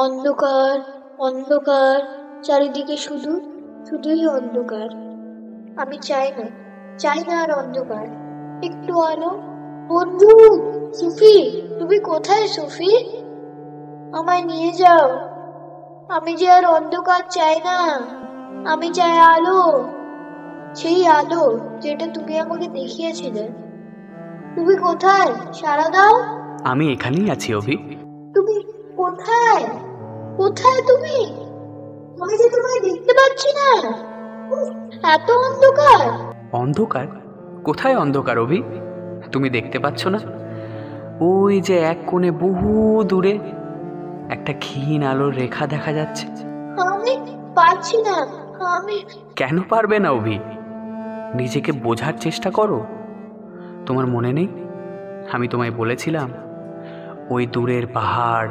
অন্ধকার, অন্ধকার, চারিদিকে শুধুই অন্ধকার। আমি চাই না আর অন্ধকার, একটু আলো। বন্ধু, সুফি, তুমি কোথায় সুফি? আমায় নিয়ে যাও। আমি যে আর অন্ধকার চাই না, আমি চাই আলো, সেই আলো যেটা তুমি আমাকে দেখিয়েছিলে। তুমি কোথায়? সাড়া দাও। আমি এখানেই আছি অভি। তুমি কোথায়? কোথায় তুমি? আমি যে তোমায় দেখতে পাচ্ছি না, এত অন্ধকার। অন্ধকার? কোথায় অন্ধকার অভি? তুমি দেখতে পাচ্ছ না? ওই যে এক কোণে বহু দূরে একটা ক্ষীণ আলোর রেখা দেখা যাচ্ছে। আমি পাচ্ছি না। আমি কেন পারবে না অভি? নিজেকে বোঝার চেষ্টা করো। তোমার মনে নেই আমি তোমায় বলেছিলাম ওই দূরের পাহাড়,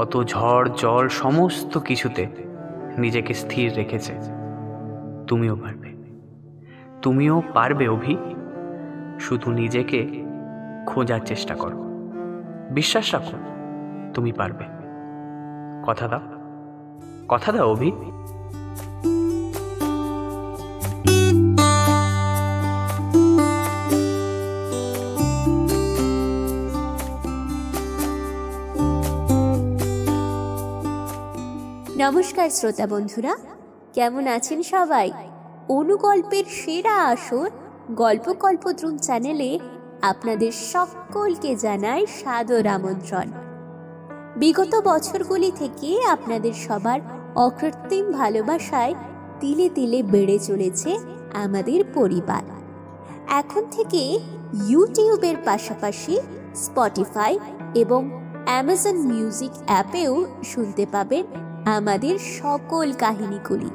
অত ঝড় জল সমস্ত কিছুতে নিজেকে স্থির রেখেছে। তুমিও পারবে অভি। শুধু নিজেকে খোঁজার চেষ্টা করো, বিশ্বাস রাখো, তুমি পারবে। কথা দাও অভি। নমস্কার শ্রোতা বন্ধুরা, কেমন আছেন সবাই? অনুগল্পের সেরা আসর গল্পকল্পদ্রুম চ্যানেলে আপনাদের সকলকে জানাই সাদর আমন্ত্রণ। বিগত বছরগুলি থেকে আপনাদের সবার অকৃত্রিম ভালোবাসায় তিলে তিলে বেড়ে চলেছে আমাদের পরিবার। এখন থেকে ইউটিউবের পাশাপাশি স্পটিফাই এবং অ্যামাজন মিউজিক অ্যাপেও শুনতে পাবেন আমাদের সকল কাহিনীগুলি।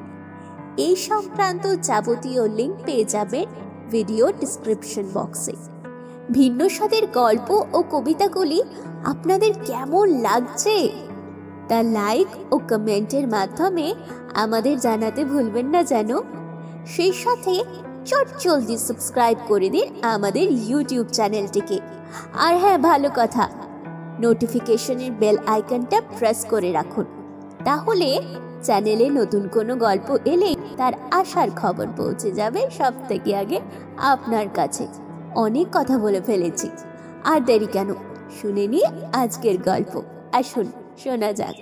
এই সংক্রান্ত যাবতীয় লিঙ্ক পেয়ে যাবেন ভিডিও ডিসক্রিপশন বক্সে। ভিন্ন স্বাদের গল্প ও কবিতাগুলি আপনাদের কেমন লাগছে তা লাইক ও কমেন্টের মাধ্যমে আমাদের জানাতে ভুলবেন না যেন। সেই সাথে জলদি সাবস্ক্রাইব করে দিন আমাদের ইউটিউব চ্যানেলটিকে। আর হ্যাঁ, ভালো কথা, নোটিফিকেশনের বেল আইকনটা প্রেস করে রাখুন, তাহলে চ্যানেলে নতুন কোনো গল্প এলেই তার আসার খবর পৌঁছে যাবে সব থেকে আগে আপনার কাছে। অনেক কথা বলে ফেলেছি, আর দেরি কেন, শুনে নিয়ে আজকের গল্প। আসুন শোনা যাক।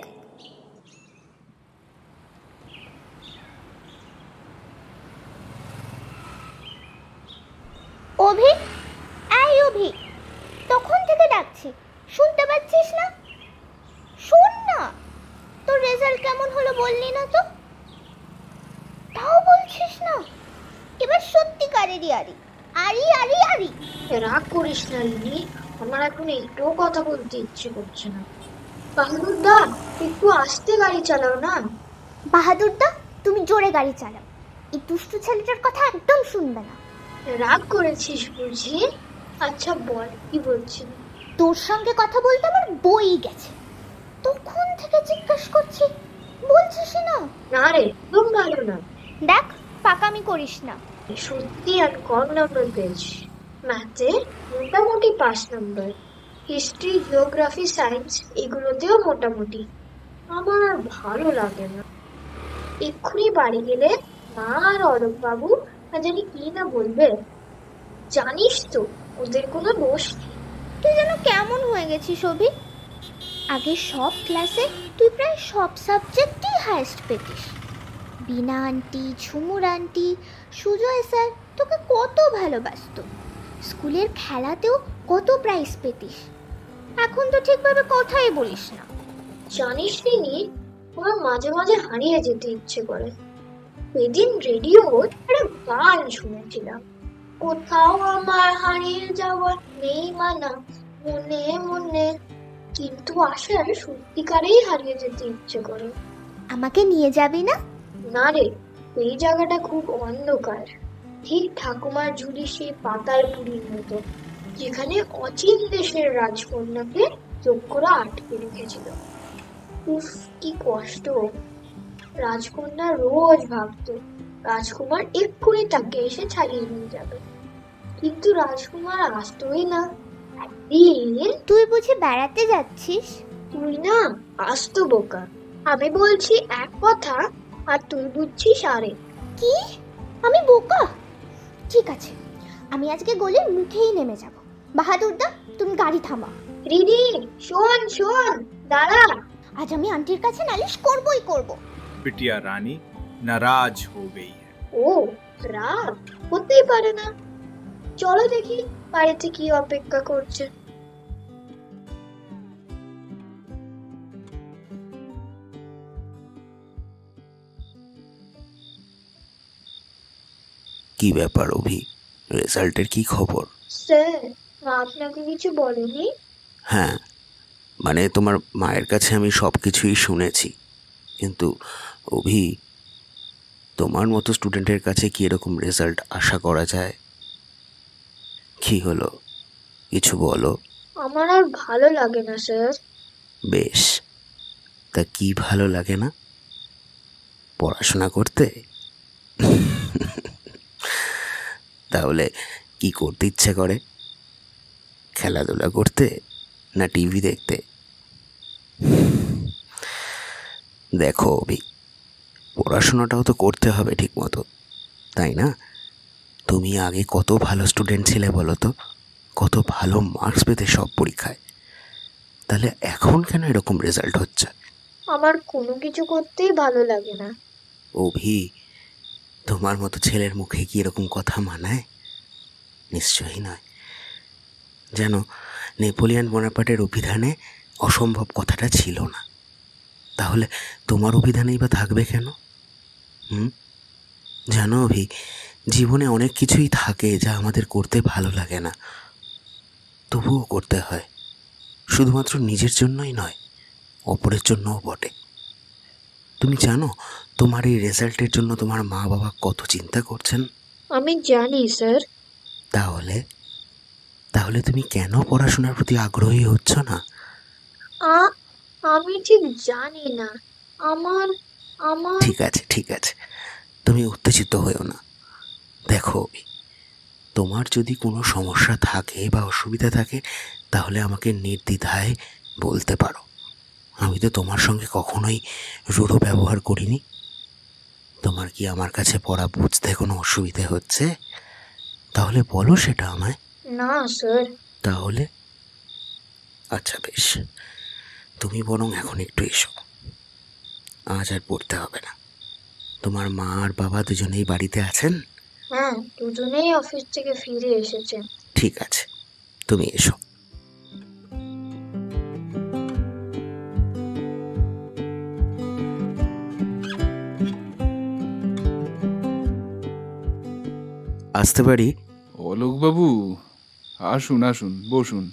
অভি, এই অভি, তখন থেকে ডাকছি, শুনতে পাচ্ছিস না? শোন না, তোর রেজাল্ট কেমন হলো বললি না তো? তাও বলছিস না? এবার সত্যিকারেরই আরি। রাগ করিস না লিলি, আমার এখন একটুও কথা বলতে ইচ্ছে করছে না। বাহাদুর দা, একটু আস্তে গাড়ি চালাও না। বাহাদুর দা, তুমি জোরে গাড়ি চালাও, এই দুষ্টু ছেলেটার কথা একদম শুনবে না। রাগ করেছিস বুঝি? আচ্ছা বল, কি বলছিস? তোর সঙ্গে কথা বলতে আমার বই গেছে, তখন থেকে জিজ্ঞাসা করছি, বলছিস না? না রে, একদম ভালো না। দেখ, পাকামি করিস না। সত্যি আর কম নাম্বার পেয়েছি। ম্যাথে মোটামুটি 5 নাম্বার, হিস্ট্রি, জিওগ্রাফি, সায়েন্স এগুলোতেও মোটামুটি। আমার আর ভালো লাগে না। এক্ষুনি বাড়ি গেলে মা আর অরূপ বাবু না জানি কি না বলবে। জানিস তো, ওদের কোনো দোষ নেই। তুই যেন কেমন হয়ে গেছিস অভি। আগে সব ক্লাসে তুই প্রায় সব সাবজেক্টেই হায়েস্ট পেতিস। বিনা আন্টি, ঝুমুর আন্টি, সুজয় স্যার তোকে কত ভালোবাসতো। স্কুলের খেলাতেও কত প্রাইজ পেতিস। এখন তো ঠিকভাবে কথাই বলিস না। জানিস নি, আমার মাঝে মাঝে হারিয়ে যেতে ইচ্ছে করে। সেদিন রেডিওর একটা গান শুনেছিলাম, কোথাও আমার হারিয়ে যাওয়ার নেই মানা, মনে মনে। কিন্তু আসলে সত্যিকারেই হারিয়ে যেতে ইচ্ছে করে। আমাকে নিয়ে যাবি না? না রে, এই জায়গাটা খুব অন্ধকার, ঠিক ঠাকুমার ঝুলি সেই পাতালপুরীর মতো, যেখানে অচিন দেশের রাজকন্যাকে যজ্ঞরা আটকে রেখেছিল। উফ, কি কষ্ট! রাজকন্যা রোজ ভাবতো রাজকুমার এক্ষুনি তাকে এসে ছাড়িয়ে নিয়ে যাবে, কিন্তু রাজকুমার আসতোই না। একদিন, তুই বুঝি বেড়াতে যাচ্ছিস? তুই না আস্ত বোকা। আমি বলছি এক কথা আর তুই বুঝছিস আরেক। কি? আমি বোকা? ঠিক আছে, আমি আজকে গলির মুখেই নেমে যাব। বাহাদুরদা, তুমি গাড়ি থামাও। রিনি, শোন শোন, দাঁড়া। আজ আমি আন্টির কাছে নালিশ করবই করব। बिटिया रानी नाराज हो गई है। ও, রাগ হতেই পারে না। চলো দেখি বাড়িতে কি অপেক্ষা করছে। কি ব্যাপার অভি, রেজাল্টের কি খবর? স্যার, আপনাকে কিছু বলেনি? হ্যাঁ, মানে তোমার মায়ের কাছে আমি সব কিছুই শুনেছি, কিন্তু অভি, তোমার মতো স্টুডেন্টের কাছে কি এরকম রেজাল্ট আশা করা যায়? কি হলো, কিছু বলো। আমার আর ভালো লাগে না স্যার। বেশ, তা কি ভালো লাগে না? পড়াশোনা করতে? তাহলে কি করতে ইচ্ছে করে? খেলাধুলা করতে না টিভি দেখতে? দেখো অভি, পড়াশোনাটাও তো করতে হবে ঠিক মতো, তাই না? তুমি আগে কত ভালো স্টুডেন্ট ছিলে বলো তো, কত ভালো মার্কস পেতে সব পরীক্ষায়, তাহলে এখন কেন এরকম রেজাল্ট হচ্ছে? আমার কোনো কিছু করতেই ভালো লাগে না। অভি, তোমার মতো ছেলের মুখে কি এরকম কথা মানায়? নিশ্চয়ই নয়। যেন নেপোলিয়ান বোনাপার্টের অভিধানে অসম্ভব কথাটা ছিল না, তাহলে তোমার অভিধানেই বা থাকবে কেন? জানো অভি, জীবনে অনেক কিছুই থাকে যা আমাদের করতে ভালো লাগে না, তবুও করতে হয়। শুধুমাত্র নিজের জন্যই নয়, অপরের জন্যও বটে। তুমি জানো তোমার এই রেজাল্টের জন্য তোমার মা বাবা কত চিন্তা করছেন? আমি জানি স্যার। তাহলে তাহলে তুমি কেন পড়াশোনার প্রতি আগ্রহী হচ্ছ না? আমি ঠিক জানি না। আমার আমার ঠিক আছে ঠিক আছে, তুমি উত্তেজিত হয়েও না। দেখো অভি, তোমার যদি কোনো সমস্যা থাকে বা অসুবিধা থাকে তাহলে আমাকে নির্দ্বিধায় বলতে পারো। আমি তো তোমার সঙ্গে কখনোই রূঢ় ব্যবহার করিনি। তোমার কি আমার কাছে পড়া বুঝতে কোনো অসুবিধে হচ্ছে? তাহলে বলো সেটা আমায়। না স্যার। তাহলে আচ্ছা বেশ, তুমি বরং এখন একটু এসো, আজ আর পড়তে হবে না। তোমার মা আর বাবা দুজনেই বাড়িতে আছেন? হ্যাঁ, দুজনেই অফিস থেকে ফিরে এসেছে। ঠিক আছে, তুমি এসো। আসতে পারি? অলোকবাবু, আসুন আসুন, বসুন।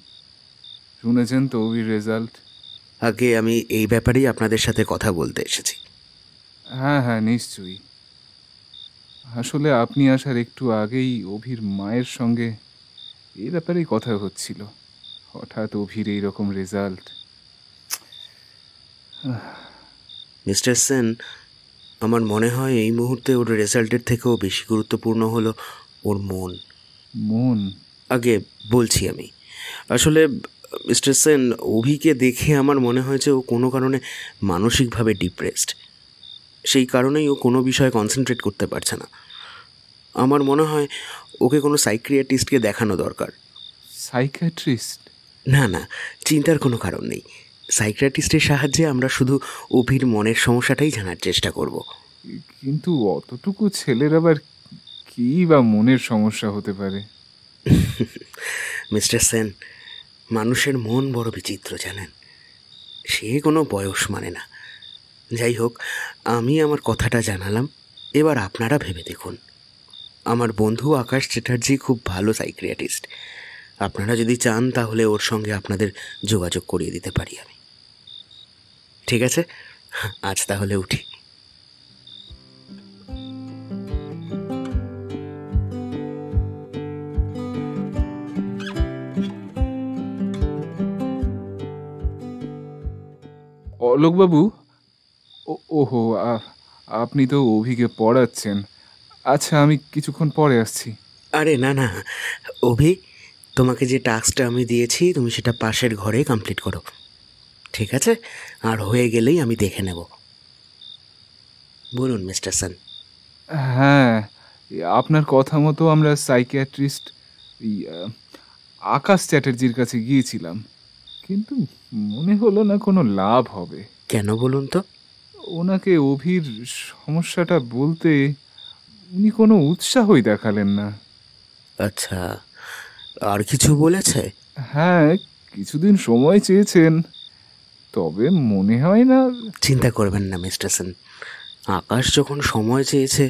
শুনেছেন তো অভির রেজাল্ট? আগে আমি এই ব্যাপারেই আপনাদের সাথে কথা বলতে এসেছি। হ্যাঁ হ্যাঁ, নিশ্চয়ই। আসলে আপনি আসার একটু আগেই অভির মায়ের সঙ্গে এই ব্যাপারেই কথা হচ্ছিল। হঠাৎ অভির এইরকম রেজাল্ট। মিস্টার সেন, আমার মনে হয় এই মুহূর্তে ওর রেজাল্টের থেকেও বেশি গুরুত্বপূর্ণ হলো ওর মন। মন? আগে বলছি আমি। আসলে মিস্টার সেন, অভিকে দেখে আমার মনে হয়েছে ও কোনো কারণে মানসিকভাবে ডিপ্রেসড। সেই কারণেই ও কোনো বিষয়ে কনসেন্ট্রেট করতে পারছে না। আমার মনে হয় ওকে কোনো সাইকিয়াট্রিস্টকে দেখানো দরকার। সাইকিয়াট্রিস্ট? না না, চিন্তার কোনো কারণ নেই। সাইকিয়াট্রিস্টের সাহায্যে আমরা শুধু অভির মনের সমস্যাটাই জানার চেষ্টা করব। কিন্তু অতটুকু ছেলের আবার কী বা মনের সমস্যা হতে পারে? মিস্টার সেন, মানুষের মন বড় বিচিত্র জানেন, সে কোনো বয়স মানে না। যাই হোক, আমি আমার কথাটা জানালাম, এবার আপনারা ভেবে দেখুন। আমার বন্ধু আকাশ চ্যাটার্জি খুব ভালো সাইকিয়াট্রিস্ট। আপনারা যদি চান তাহলে ওর সঙ্গে আপনাদের যোগাযোগ করিয়ে দিতে পারি আমি। ঠিক আছে, আজ তাহলে উঠি। অলোকবাবু, ওহো, আপনি তো অভিকে পড়াচ্ছেন। আচ্ছা, আমি কিছুক্ষণ পরে আসছি। আরে না না অভি, তোমাকে যে টাস্কটা আমি দিয়েছি তুমি সেটা পাশের ঘরে কমপ্লিট করো। ঠিক আছে, আর হয়ে গেলেই আমি দেখে নেব। বলুন মিস্টার সেন। হ্যাঁ, আপনার কথা মতো আমরা সাইকিয়াট্রিস্ট আকাশ চ্যাটার্জির কাছে গিয়েছিলাম, কিন্তু মনে হলো না কোনো লাভ হবে। কেন বলুন তো? ওনাকে অভির সমস্যাটা বলতে উনি কোনো উৎসাহই দেখালেন না। আচ্ছা, আর কিছু বলেছে? হ্যাঁ, কিছুদিন সময় চেয়েছেন, তবে মনে হয় না। চিন্তা করবেন না মিস্টার সেন, আকাশ যখন সময় চেয়েছে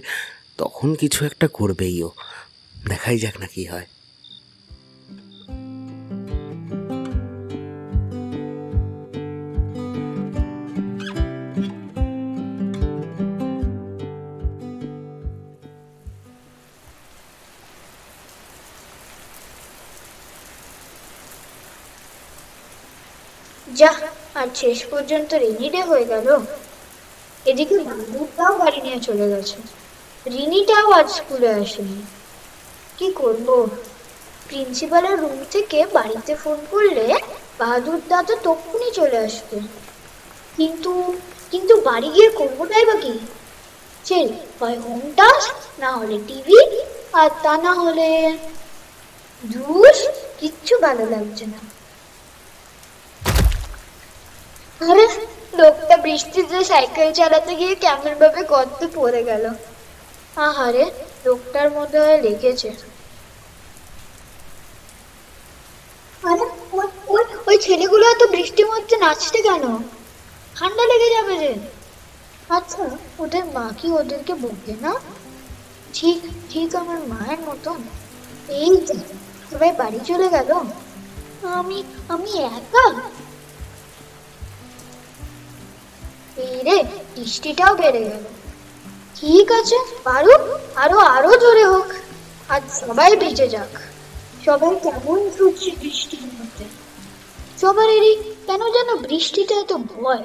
তখন কিছু একটা করবেইও। দেখাই যাক না কি হয়। যা, আর শেষ পর্যন্ত রেনি ডে হয়ে গেল। এদিকে বান্ধবটাও গাড়ি নিয়ে চলে গেছে, রিনিটাও আজ স্কুলে আসেনি। কি করব? প্রিন্সিপালের রুম থেকে বাড়িতে ফোন করলে বাহাদুর দাদা তখনই চলে আসবে, কিন্তু কিন্তু বাড়ি গিয়ে করবোটাই বা কি? চল, হয় হোম টাস্ক, না হলে টিভি, আর তা না হলে জুস। কিচ্ছু ভালো লাগছে না। আরে, লোকটা বৃষ্টিতে সাইকেল চালাতে গিয়ে কেমন ভাবে গর্তে পড়ে গেল। আহারে, লোকটার মধ্যে হয়ে লেগেছে। আরে, ওই ছেলেগুলো এত বৃষ্টির মধ্যে নাচতে কেন? ঠান্ডা লেগে যাবে রে। আচ্ছা, ওদের মা কি ওদেরকে বলবে না? ঠিক ঠিক আমার মায়ের মতন। এই যে সবাই বাড়ি চলে গেল, আমি আমি একা। এই রে, বৃষ্টিটাও বেড়ে গেল। ঠিক আছে, পারুক, আরো আরো জোরে হোক, আজ সবাই ভিজে যাক। সবাই কেমন ছুটছে বৃষ্টির মধ্যে। সবারই কেন যেন বৃষ্টিটা এত ভয়।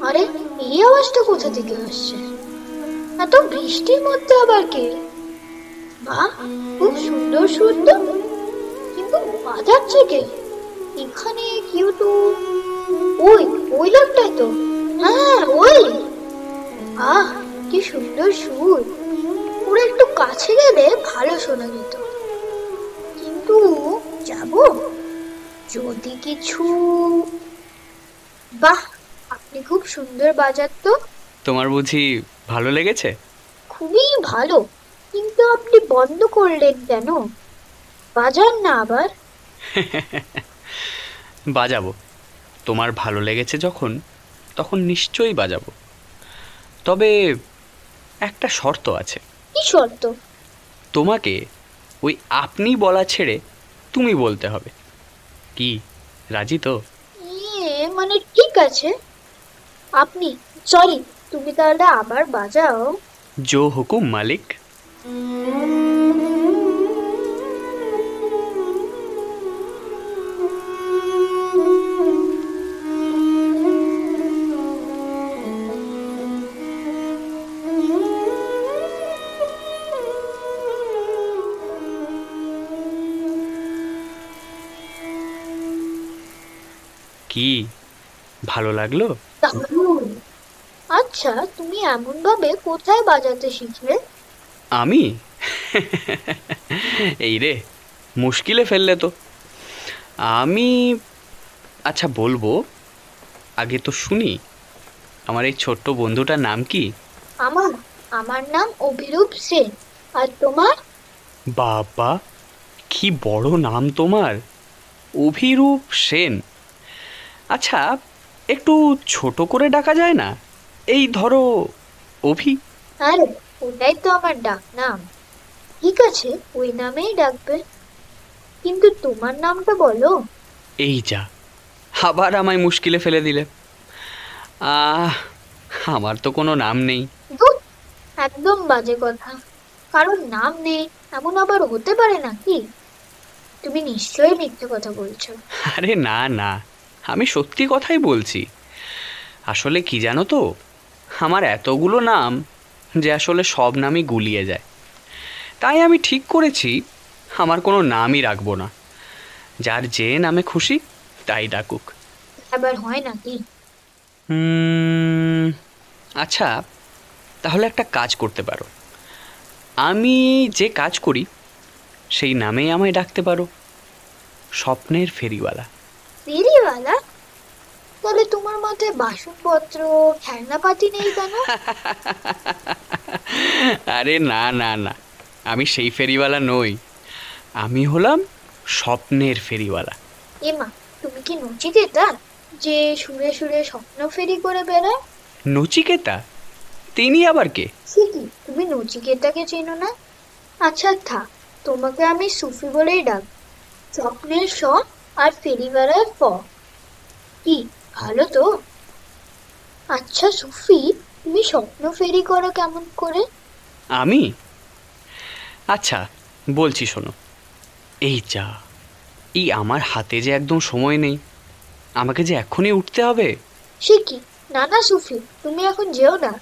আরে, এই আওয়াজটা কোথা থেকে আসছে? এত বৃষ্টির মধ্যে আবার কে? বাহ, খুব সুন্দর সুন্দর, কিন্তু বাজাচ্ছে কে? এখানে কেউ তো, ওই ওই লোকটাই তো। হ্যাঁ, ওই। আহ, কি সুন্দর সুর। পুরো একটু কাছে গেলে ভালো শোনা যেত, কিন্তু যাব যদি কিছু। বাহ, আপনি খুব সুন্দর বাজান তো। তোমার বুঝি ভালো লেগেছে? খুবই ভালো, কিন্তু আপনি বন্ধ করলেন কেন? বাজান না আবার। বাজাবো, তোমার ভালো লেগেছে যখন, তখন নিশ্চয়ই বাজাবো। তবে একটা শর্ত আছে। কি শর্ত? তোমাকে ওই আপনি বলা ছেড়ে তুমি বলতে হবে। কি, রাজি তো? মানে ঠিক আছে, আপনি, সরি, তুমি তাহলে আবার বাজাও। জো হুকুম মালিক। কি ভালো লাগলো? দারুণ। আচ্ছা, তুমি এমন ভাবে কোথায় বাজাতে শিখলে? আমি এই রে, মুশকিলে ফেললে তো। আমি আচ্ছা বলবো, আগে তো শুনি আমার এই ছোট্ট বন্ধুটার নাম কি? আমার আমার নাম অভিরূপ সেন। আর তোমার? বাবা, কি বড় নাম তোমার, অভিরূপ সেন। আচ্ছা, একটু ছোট করে ডাকা যায় না? এই ধরো অভি। আরে, ওটাই তো আমার ডাক নাম। ঠিক আছে, ওই নামেই ডাকবে। কিন্তু তোমার নামটা বলো। এই যা, আবার আমায় মুশকিলে ফেলে দিলে। আহ আমার তো কোনো নাম নেই। ধুৎ, একদম বাজে কথা। কারণ নাম নেই এমন আবার হতে পারে নাকি? তুমি নিশ্চয়ই মিথ্যে কথা বলছো। আরে না না, আমি সত্যি কথাই বলছি। আসলে কি জানো তো, আমার এতগুলো নাম যে আসলে সব নামই গুলিয়ে যায়। তাই আমি ঠিক করেছি আমার কোনো নামই রাখবো না, যার যে নামে খুশি তাই ডাকুক। আবার হয় নাকি? আচ্ছা, তাহলে একটা কাজ করতে পারো। আমি যে কাজ করি সেই নামেই আমায় ডাকতে পারো, স্বপ্নের ফেরিওয়ালা। ফেরিওয়ালা? তাহলে তোমার মাথায় বাসনপত্র খেলনাপাতি নেই কেন? আরে না না না, আমি সেই ফেরিওয়ালা নই। আমি হলাম স্বপ্নের ফেরিওয়ালা। এমা, তুমি কি নচিকেতা যে সুরে সুরে স্বপ্ন ফেরি করে বেড়ায়? নচিকেতা? তিনি আবার কে? সে কি, তুমি নচিকেতাকে চেনো না? আচ্ছা থাক, তোমাকে আমি সুফি বলেই ডাক। স্বপ্নের স আর ফেরিওয়ালার ফ। কি, ভালো তো? আচ্ছা সুফি, তুমি স্বপ্ন ফেরি করো কেমন করে? আমি? আচ্ছা বলছি শোনো। এই যা, এই আমার হাতে যে একদম সময় নেই, আমাকে যে এক্ষুনি উঠতে হবে। সে কি, না না সুফি, তুমি এখন যেও না,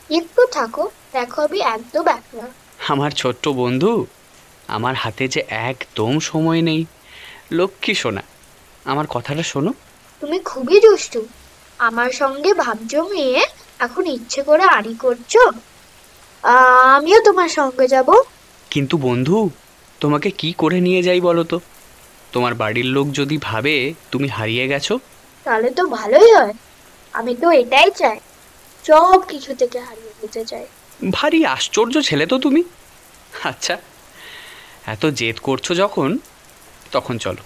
একটু থাকো, দেখো আমি একদম একলা। আমার ছোট্ট বন্ধু, আমার হাতে যে একদম সময় নেই। লক্ষ্মী সোনা, আমার কথাটা শোনো। তুমি খুবই দুষ্টু। আমার সঙ্গে ভাব জমিয়ে এখন ইচ্ছে করে আড়ি করছো। আমিও তোমার সঙ্গে যাব। কিন্তু বন্ধু, তোমাকে কি করে নিয়ে যাই বলো তো? তোমার বাড়ির লোক যদি ভাবে তুমি হারিয়ে গেছো। তাহলে তো ভালোই হয়। আমি তো এটাই চাই, সব কিছু থেকে হারিয়ে যেতে চাই। ভারী আশ্চর্য ছেলে তো তুমি। আচ্ছা, এত জেদ করছো যখন, তখন চলো।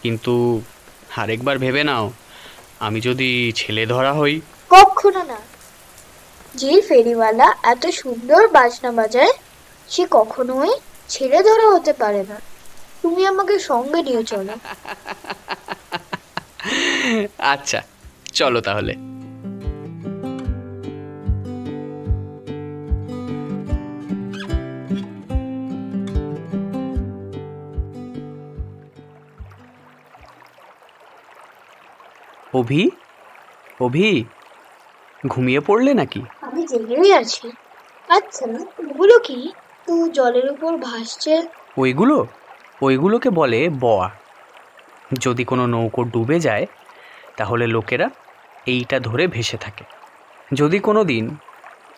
কিন্তু আরেকবার ভেবে নাও, আমি যদি ছেলে ধরা হই। কখনো না। যে ফেরিওয়ালা এত সুন্দর বাজনা বাজায় সে কখনোই ছেড়ে ধরা হতে পারে না। তুমি আমাকে সঙ্গে নিয়ে চলো। আচ্ছা চলো তাহলে। অভি, অভি, ঘুমিয়ে পড়লে নাকি? আমি জেগেই আছি। আচ্ছা, ওগুলো কি তো জলের উপর ভাসছে? ওইগুলোকে বলে বয়া। যদি কোনো নৌকো ডুবে যায় তাহলে লোকেরা এইটা ধরে ভেসে থাকে। যদি কোনো দিন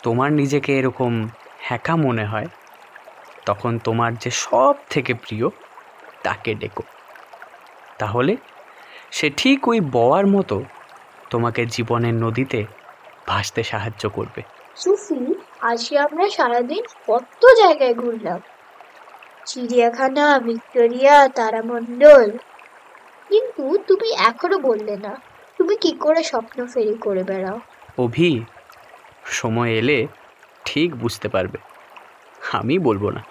তোমার নিজেকে এরকম একা মনে হয়, তখন তোমার যে সব থেকে প্রিয় তাকে ডেকো। তাহলে সে ঠিক ওই বওয়ার মতো তোমাকে জীবনের নদীতে ভাসতে সাহায্য করবে। সুফি, আজকে আমরা সারাদিন কত জায়গায় ঘুরলাম। চিড়িয়াখানা, ভিক্টোরিয়া, তারামণ্ডল। কিন্তু তুমি এখনো বললে না, তুমি কি করে স্বপ্ন ফেরি করে বেড়াও? অভি, সময় এলে ঠিক বুঝতে পারবে, আমি বলবো না।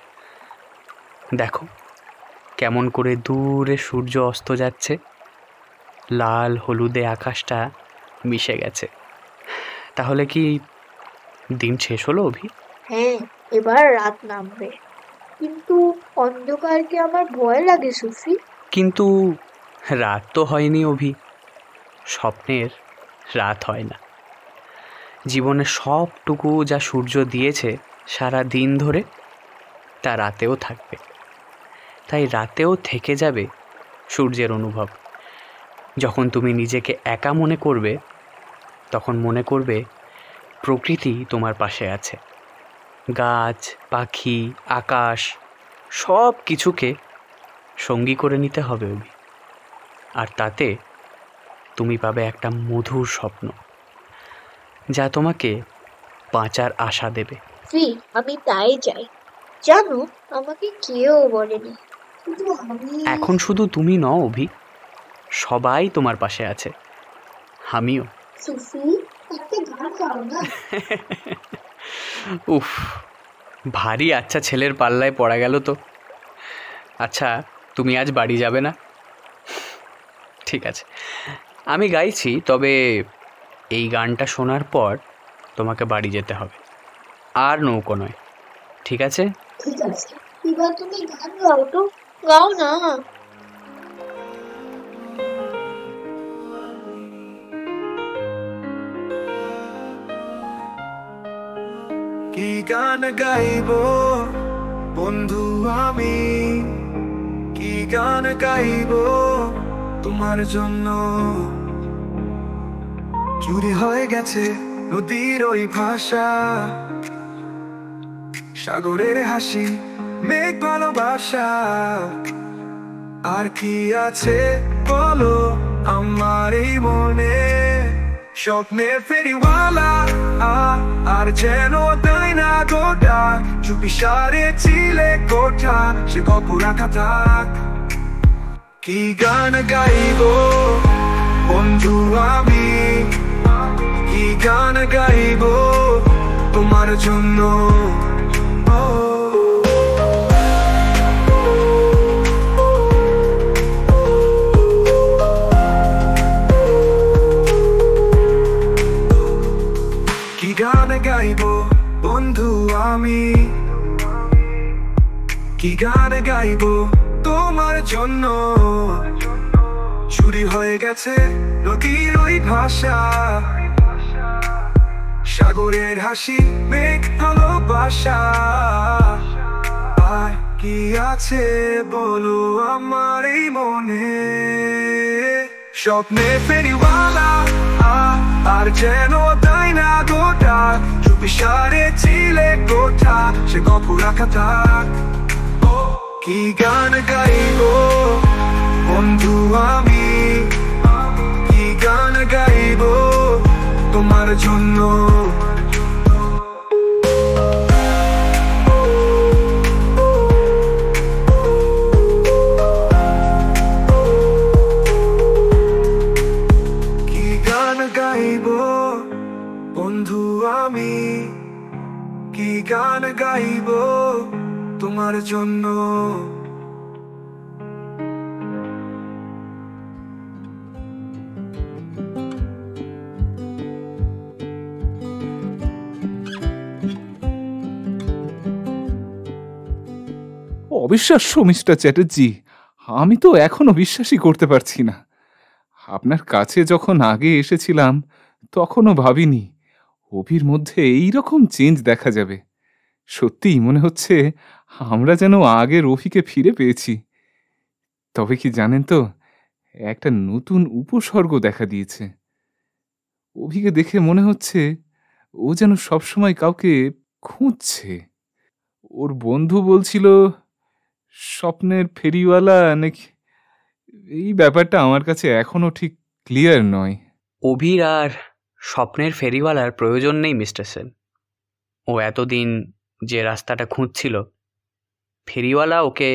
দেখো কেমন করে দূরে সূর্য অস্ত যাচ্ছে, লাল হলুদে আকাশটা মিশে গেছে। তাহলে কি দিন শেষ হলো অভি? হ্যাঁ, এবার রাত নামবে। কিন্তু অন্ধকারকে আমার ভয় লাগে সুফি। কিন্তু রাত তো হয়নি অভি, স্বপ্নের রাত হয় না। জীবনের সবটুকু যা সূর্য দিয়েছে সারা দিন ধরে, তা রাতেও থাকবে। তাই রাতেও থেকে যাবে সূর্যের অনুভব। যখন তুমি নিজেকে একা মনে করবে, তখন মনে করবে প্রকৃতি তোমার পাশে আছে। গাছ, পাখি, আকাশ সব কিছুকে সঙ্গী করে নিতে হবে অভি। আর তাতে তুমি পাবে একটা মধুর স্বপ্ন, যা তোমাকে বাঁচার আশা দেবে। আমি তাই চাই। জানো, আমাকে কেউ বলেনি, কিন্তু আমি এখন শুধু তুমি নও অভি, সবাই তোমার পাশে আছে, আমিও। সুফি, একটা গান গাও না। উফ, ভারী আচ্ছা ছেলের পাল্লায় পড়া গেল তো। আচ্ছা, তুমি আজ বাড়ি যাবে না? ঠিক আছে, আমি গাইছি, তবে এই গানটা শোনার পর তোমাকে বাড়ি যেতে হবে, আর নৌকো নয়। ঠিক আছে? ঠিক আছে, এবার তুমি গান গাও তো, গাও না। কি গান গাইব বন্ধু আমি, কি গান গাইব তোমার জন্য। চুরি হয়ে গেছে নদীর ওই ভাষা, সাগরের হাসি, মেঘ ভালোবাসা। আর কি আছে বলো আমার এই মনে, স্বপ্নের ফেরিওয়ালা আর যেন তাই না গোটা, চুপি সারে ছিলে কোঠা, সে গল্প রাখা থাক। কি গান গাইব বন্ধু আমি, কি গান গাইব তোমার জন্য। কি গান গাইব বন্ধু আমি, কি গান গাইব তোমার জন্য। চুরি হয়ে গেছে নদীর ওই ভাষা, সাগরের হাসি, মেঘ ভালোবাসা। আর কি আছে বলো আমার এই মনে, স্বপ্নে ফেরিওয়ালা আর যেন তাই না গোটা, চুপি সারে ছিলে কোঠা, সে গল্প রাখা থাক। কি গান গাইব বন্ধু আমি, কি গান গাইব তোমার জন্য। কি গান গাইব বন্ধু আমি, কি গান গাইব তোমার জন্য। অবিশ্বাস্য মিস্টার চ্যাটার্জি, আমি তো এখনো বিশ্বাসই করতে পারছি না। আপনার কাছে যখন আগে এসেছিলাম তখনও ভাবিনি অভির মধ্যে এই রকম চেঞ্জ দেখা যাবে। সত্যিই মনে হচ্ছে আমরা যেন আগের অভিকে ফিরে পেয়েছি। তবে কি জানেন তো, একটা নতুন উপসর্গ দেখা দিয়েছে। অভিকে দেখে মনে হচ্ছে ও যেন সবসময় কাউকে খুঁজছে। ওর বন্ধু বলছিল স্বপ্নের ফেরিওয়ালা নাকি। এই ব্যাপারটা আমার কাছে এখনো ঠিক ক্লিয়ার নয়। অভির আর স্বপ্নের ফেরিওয়ালার প্রয়োজন নেই মিস্টার সেন। ও এতদিন যে রাস্তাটা খুঁজছিল, ফেরিওয়ালা ওকে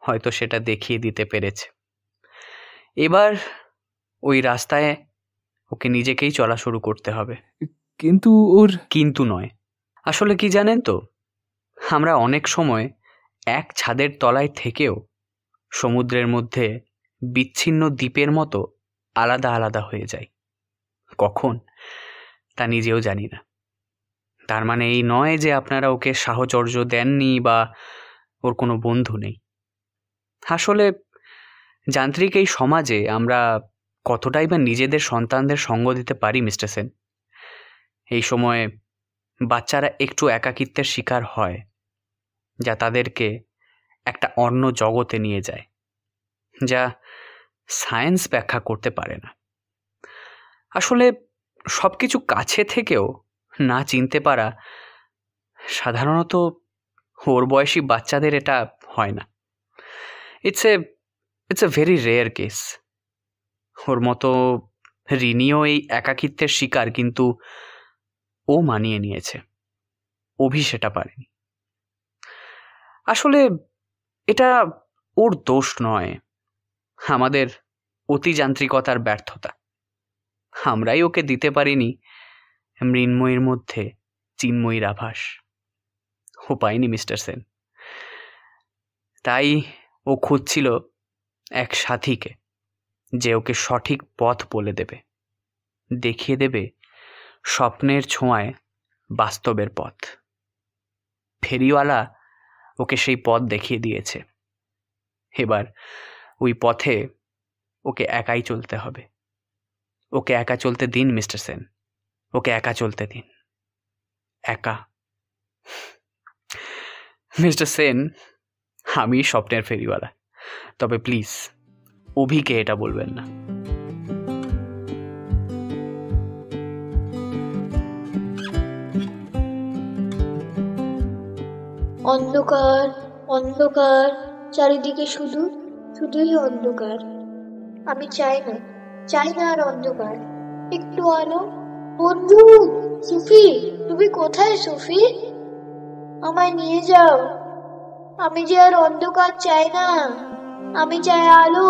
হয়তো সেটা দেখিয়ে দিতে পেরেছে। এবার ওই রাস্তায় ওকে নিজেকেই চলা শুরু করতে হবে। কিন্তু ওর কিন্তু নয়, আসলে কি জানেন তো, আমরা অনেক সময় এক ছাদের তলায় থেকেও সমুদ্রের মধ্যে বিচ্ছিন্ন দ্বীপের মতো আলাদা আলাদা হয়ে যাই। কখন তা নিজেও জানি না। তার মানে এই নয় যে আপনারা ওকে সাহচর্য দেননি বা ওর কোনো বন্ধু নেই। আসলে যান্ত্রিক এই সমাজে আমরা কতটাই বা নিজেদের সন্তানদের সঙ্গ দিতে পারি মিস্টার সেন। এই সময়ে বাচ্চারা একটু একাকিত্বের শিকার হয়, যা তাদেরকে একটা অন্য জগতে নিয়ে যায়, যা সায়েন্স ব্যাখ্যা করতে পারে না। আসলে সব কিছু কাছে থেকেও না চিনতে পারা সাধারণত ওর বয়সী বাচ্চাদের এটা হয় না। It's a very rare case. ওর মতো রিনিও এই একাকিত্বের শিকার, কিন্তু ও মানিয়ে নিয়েছে। অভি সেটা পারেনি। আসলে এটা ওর দোষ নয়, আমাদের অতিযান্ত্রিকতার ব্যর্থতা। আমরাই ওকে দিতে পারিনি মৃন্ময়ীর মধ্যে চিন্ময়ীর আভাস। ও পায়নি মিস্টার সেন। তাই ও খুঁজছিল এক সাথীকে, যে ওকে সঠিক পথ বলে দেবে, দেখিয়ে দেবে স্বপ্নের ছোঁয়ায় বাস্তবের পথ। ফেরিওয়ালা ওকে সেই পথ দেখিয়ে দিয়েছে। এবার ওই পথে ওকে একাই চলতে হবে। ওকে একা চলতে দিন মিস্টার সেন, ওকে একা চলতে দিন, একা। মিস্টার সেন, আমি স্বপ্নের ফেরিওয়ালা, তবে প্লিজ অভিকে এটা বলবেন না। অন্ধকার অন্ধকার, চারিদিকে শুধুই অন্ধকার। আমি চাই না আর অন্ধকার, একটু আলো। বন্ধু সুফি, তুমি কোথায় সুফি? আমায় নিয়ে যাও। আমি যে আর অন্ধকার চাই না, আমি চাই আলো,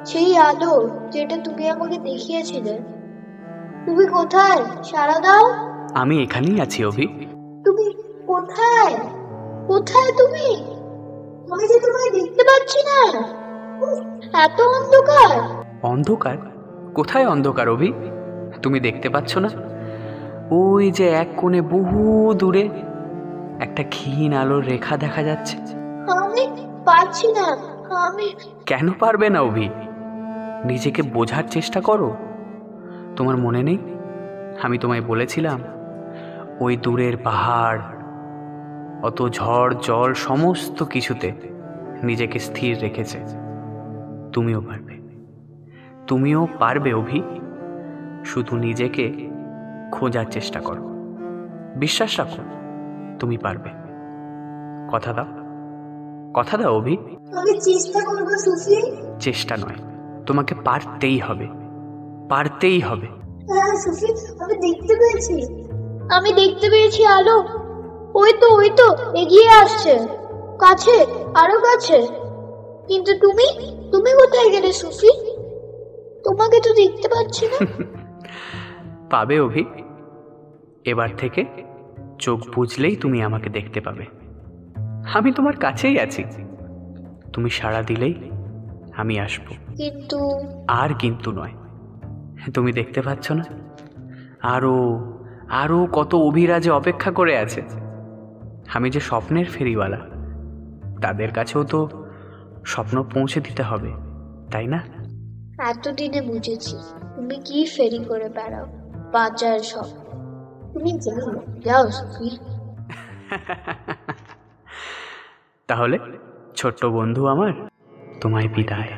সেই আলো যেটা তুমি আমাকে দেখিয়েছিলে। তুমি কোথায়? সাড়া দাও। আমি এখানেই আছি অভি। তুমি কোথায়? কোথায় তুমি? আমি যে তোমায় দেখতে পাচ্ছি না, এত অন্ধকার। অন্ধকার? কোথায় অন্ধকার অভি? তুমি দেখতে পাচ্ছ না? ওই যে এক কোণে বহু দূরে একটা ক্ষীণ আলোর রেখা দেখা যাচ্ছে। আমি পাচ্ছি না। আমি কেন পারবে না অভি? নিজেকে বোঝার চেষ্টা করো। তোমার মনে নেই আমি তোমায় বলেছিলাম ওই দূরের পাহাড়, অত ঝড় জল সমস্ত কিছুতে নিজেকে স্থির রেখেছে। তুমিও পারবে অভি। শুধু নিজেকে খোঁজার চেষ্টা করো, বিশ্বাস রাখো, তুমি পারবে। কথা দাও অভি। আমি চেষ্টা করব সুফি। চেষ্টা নয়, তোমাকে পারতেই হবে। হ্যাঁ সুফি, আমি দেখতে পেয়েছি আলো। ওই তো এগিয়ে আসছে, কাছে, আরো কাছে। কিন্তু তুমি কোথায় গেলে সুফি? তোমাকে তো দেখতে পাচ্ছি না। পাবে অভি। এবার থেকে চোখ বুঝলেই তুমি আমাকে দেখতে পাবে। আমি তোমার কাছেই আছি। তুমি সাড়া দিলেই আমি আসব। কিন্তু আর কিন্তু নয়, তুমি দেখতে পাচ্ছ না আরো কত অভিরাজে অপেক্ষা করে আছে। আমি যে স্বপ্নের ফেরিওয়ালা, তাদের কাছেও তো স্বপ্ন পৌঁছে দিতে হবে, তাই না? এতদিনে বুঝেছি তুমি কি ফেরি করে বেড়াও, বাঁচার স্বপ্ন। তুমি যাও সুফি। তাহলে ছোট্ট বন্ধু আমার, তোমায় বিদায়।